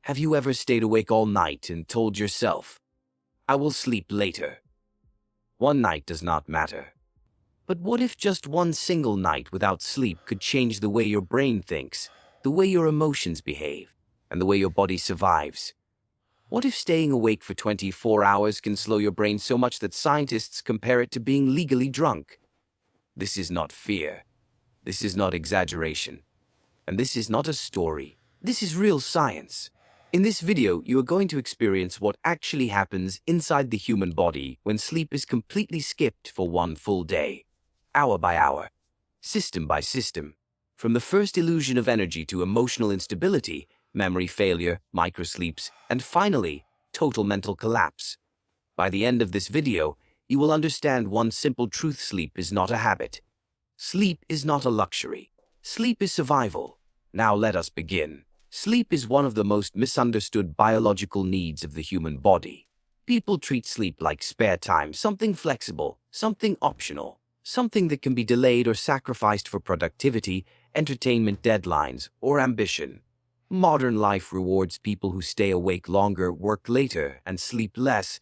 Have you ever stayed awake all night and told yourself, "I will sleep later"? One night does not matter. But what if just one single night without sleep could change the way your brain thinks, the way your emotions behave, and the way your body survives? What if staying awake for 24 hours can slow your brain so much that scientists compare it to being legally drunk? This is not fear. This is not exaggeration. And this is not a story. This is real science. In this video, you are going to experience what actually happens inside the human body when sleep is completely skipped for one full day, hour by hour, system by system. From the first illusion of energy to emotional instability, memory failure, microsleeps, and finally, total mental collapse. By the end of this video, you will understand one simple truth: sleep is not a habit. Sleep is not a luxury. Sleep is survival. Now let us begin. Sleep is one of the most misunderstood biological needs of the human body. People treat sleep like spare time, something flexible, something optional, something that can be delayed or sacrificed for productivity, entertainment deadlines, or ambition. Modern life rewards people who stay awake longer, work later, and sleep less,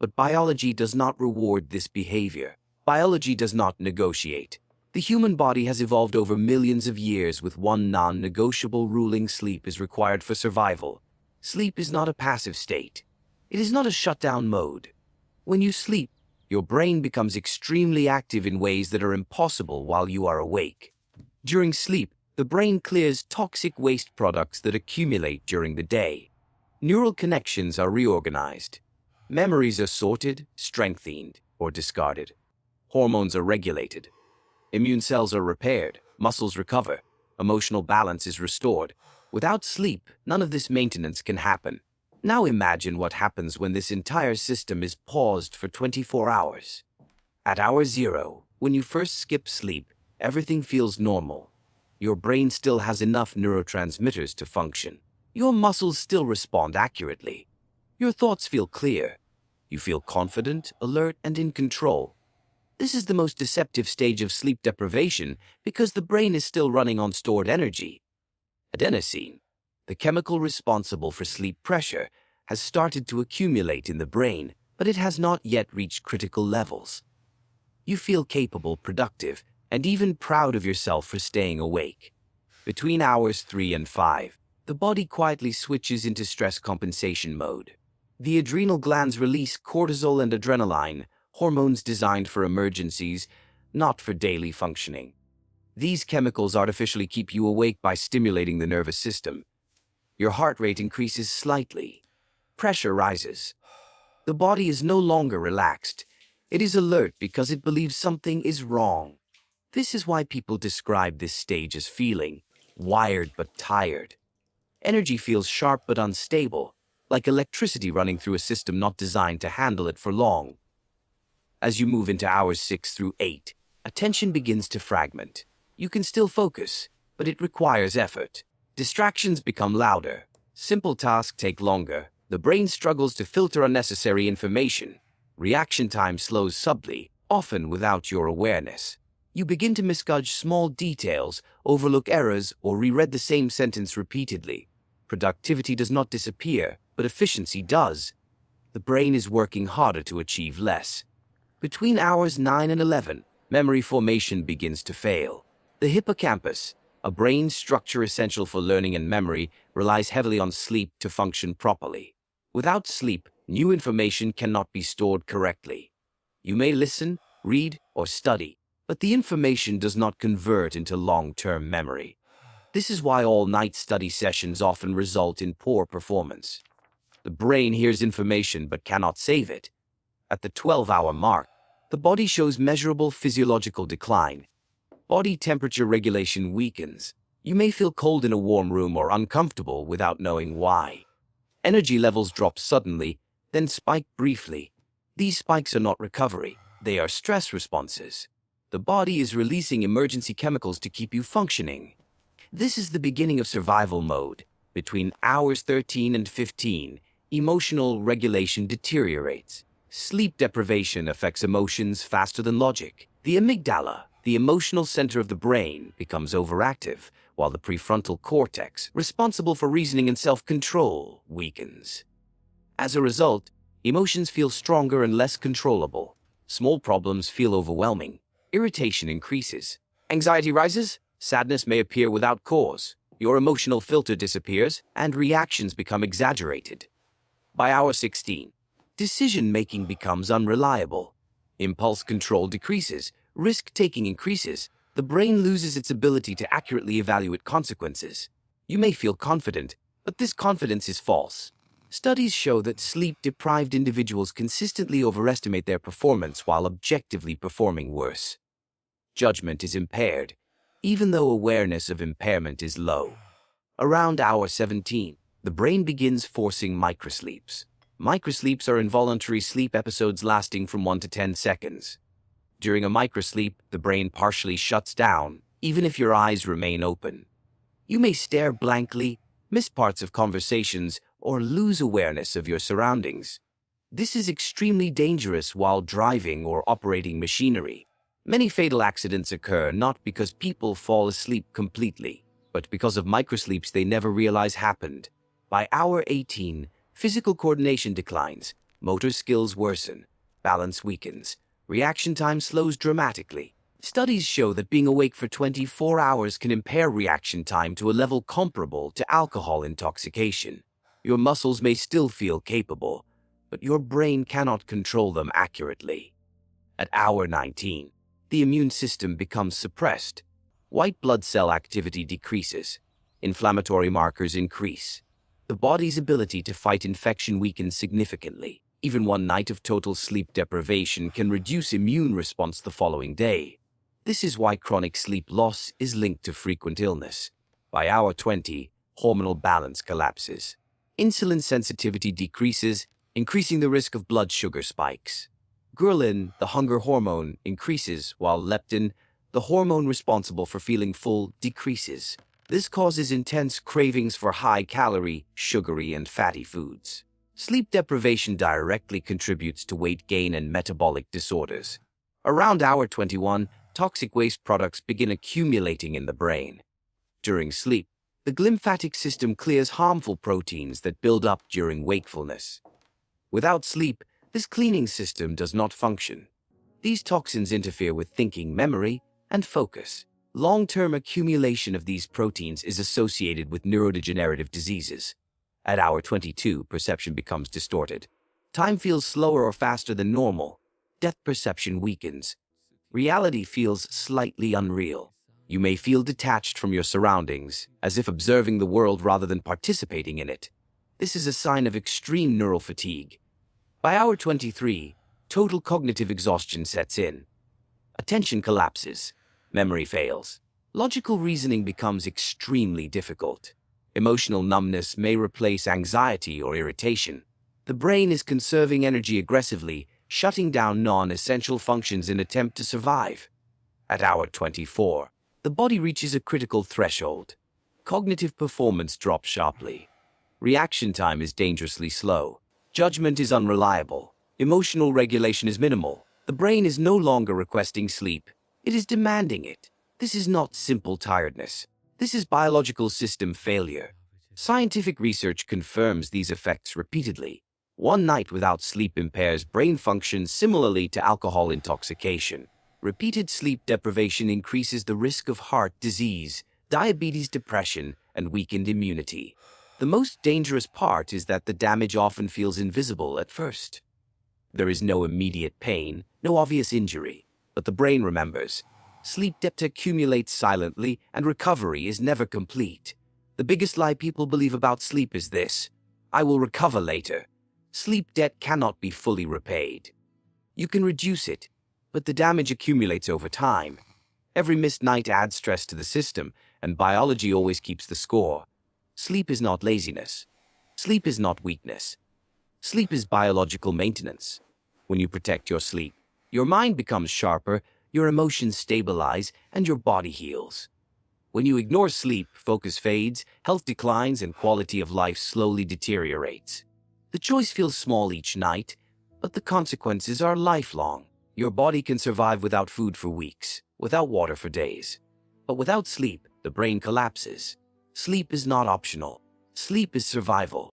but biology does not reward this behavior. Biology does not negotiate. The human body has evolved over millions of years with one non-negotiable ruling: sleep is required for survival. Sleep is not a passive state. It is not a shutdown mode. When you sleep, your brain becomes extremely active in ways that are impossible while you are awake. During sleep, the brain clears toxic waste products that accumulate during the day. Neural connections are reorganized. Memories are sorted, strengthened, or discarded. Hormones are regulated. Immune cells are repaired, muscles recover, emotional balance is restored. Without sleep, none of this maintenance can happen. Now imagine what happens when this entire system is paused for 24 hours. At hour zero, when you first skip sleep, everything feels normal. Your brain still has enough neurotransmitters to function. Your muscles still respond accurately. Your thoughts feel clear. You feel confident, alert, and in control. This is the most deceptive stage of sleep deprivation because the brain is still running on stored energy. Adenosine, the chemical responsible for sleep pressure, has started to accumulate in the brain, but it has not yet reached critical levels. You feel capable, productive, and even proud of yourself for staying awake. Between hours 3 and 5, the body quietly switches into stress compensation mode. The adrenal glands release cortisol and adrenaline, hormones designed for emergencies, not for daily functioning. These chemicals artificially keep you awake by stimulating the nervous system. Your heart rate increases slightly. Pressure rises. The body is no longer relaxed. It is alert because it believes something is wrong. This is why people describe this stage as feeling wired but tired. Energy feels sharp but unstable, like electricity running through a system not designed to handle it for long. As you move into hours 6 through 8, attention begins to fragment. You can still focus, but it requires effort. Distractions become louder. Simple tasks take longer. The brain struggles to filter unnecessary information. Reaction time slows subtly, often without your awareness. You begin to misjudge small details, overlook errors, or reread the same sentence repeatedly. Productivity does not disappear, but efficiency does. The brain is working harder to achieve less. Between hours 9 and 11, memory formation begins to fail. The hippocampus, a brain structure essential for learning and memory, relies heavily on sleep to function properly. Without sleep, new information cannot be stored correctly. You may listen, read, or study, but the information does not convert into long-term memory. This is why all-night study sessions often result in poor performance. The brain hears information but cannot save it. At the 12-hour mark, the body shows measurable physiological decline. Body temperature regulation weakens. You may feel cold in a warm room or uncomfortable without knowing why. Energy levels drop suddenly, then spike briefly. These spikes are not recovery. They are stress responses. The body is releasing emergency chemicals to keep you functioning. This is the beginning of survival mode. Between hours 13 and 15, emotional regulation deteriorates. Sleep deprivation affects emotions faster than logic. The amygdala, the emotional center of the brain, becomes overactive, while the prefrontal cortex, responsible for reasoning and self-control, weakens. As a result, emotions feel stronger and less controllable. Small problems feel overwhelming. Irritation increases. Anxiety rises. Sadness may appear without cause. Your emotional filter disappears, and reactions become exaggerated. By hour 16, decision-making becomes unreliable. Impulse control decreases. Risk-taking increases. The brain loses its ability to accurately evaluate consequences. You may feel confident, but this confidence is false. Studies show that sleep-deprived individuals consistently overestimate their performance while objectively performing worse. Judgment is impaired, even though awareness of impairment is low. Around hour 17, the brain begins forcing microsleeps. Microsleeps are involuntary sleep episodes lasting from 1 to 10 seconds. During a microsleep, the brain partially shuts down, even if your eyes remain open. You may stare blankly, miss parts of conversations, or lose awareness of your surroundings. This is extremely dangerous while driving or operating machinery. Many fatal accidents occur not because people fall asleep completely, but because of microsleeps they never realize happened. By hour 18, physical coordination declines, motor skills worsen, balance weakens, reaction time slows dramatically. Studies show that being awake for 24 hours can impair reaction time to a level comparable to alcohol intoxication. Your muscles may still feel capable, but your brain cannot control them accurately. At hour 19, the immune system becomes suppressed. White blood cell activity decreases. Inflammatory markers increase. The body's ability to fight infection weakens significantly. Even one night of total sleep deprivation can reduce immune response the following day. This is why chronic sleep loss is linked to frequent illness. By hour 20, hormonal balance collapses. Insulin sensitivity decreases, increasing the risk of blood sugar spikes. Ghrelin, the hunger hormone, increases, while leptin, the hormone responsible for feeling full, decreases. This causes intense cravings for high-calorie, sugary, and fatty foods. Sleep deprivation directly contributes to weight gain and metabolic disorders. Around hour 21, toxic waste products begin accumulating in the brain. During sleep, the glymphatic system clears harmful proteins that build up during wakefulness. Without sleep, this cleaning system does not function. These toxins interfere with thinking, memory, and focus. Long-term accumulation of these proteins is associated with neurodegenerative diseases. At hour 22, perception becomes distorted. Time feels slower or faster than normal. Depth perception weakens. Reality feels slightly unreal. You may feel detached from your surroundings, as if observing the world rather than participating in it. This is a sign of extreme neural fatigue. By hour 23, total cognitive exhaustion sets in. Attention collapses. Memory fails. Logical reasoning becomes extremely difficult. Emotional numbness may replace anxiety or irritation. The brain is conserving energy aggressively, shutting down non-essential functions in an attempt to survive. At hour 24, the body reaches a critical threshold. Cognitive performance drops sharply. Reaction time is dangerously slow. Judgment is unreliable. Emotional regulation is minimal. The brain is no longer requesting sleep. It is demanding it. This is not simple tiredness. This is biological system failure. Scientific research confirms these effects repeatedly. One night without sleep impairs brain function similarly to alcohol intoxication. Repeated sleep deprivation increases the risk of heart disease, diabetes, depression, and weakened immunity. The most dangerous part is that the damage often feels invisible at first. There is no immediate pain, no obvious injury, but the brain remembers. Sleep debt accumulates silently, and recovery is never complete. The biggest lie people believe about sleep is this: I will recover later. Sleep debt cannot be fully repaid. You can reduce it, but the damage accumulates over time. Every missed night adds stress to the system, and biology always keeps the score. Sleep is not laziness. Sleep is not weakness. Sleep is biological maintenance. When you protect your sleep, your mind becomes sharper, your emotions stabilize, and your body heals. When you ignore sleep, focus fades, health declines, and quality of life slowly deteriorates. The choice feels small each night, but the consequences are lifelong. Your body can survive without food for weeks, without water for days. But without sleep, The brain collapses. Sleep is not optional. Sleep is survival.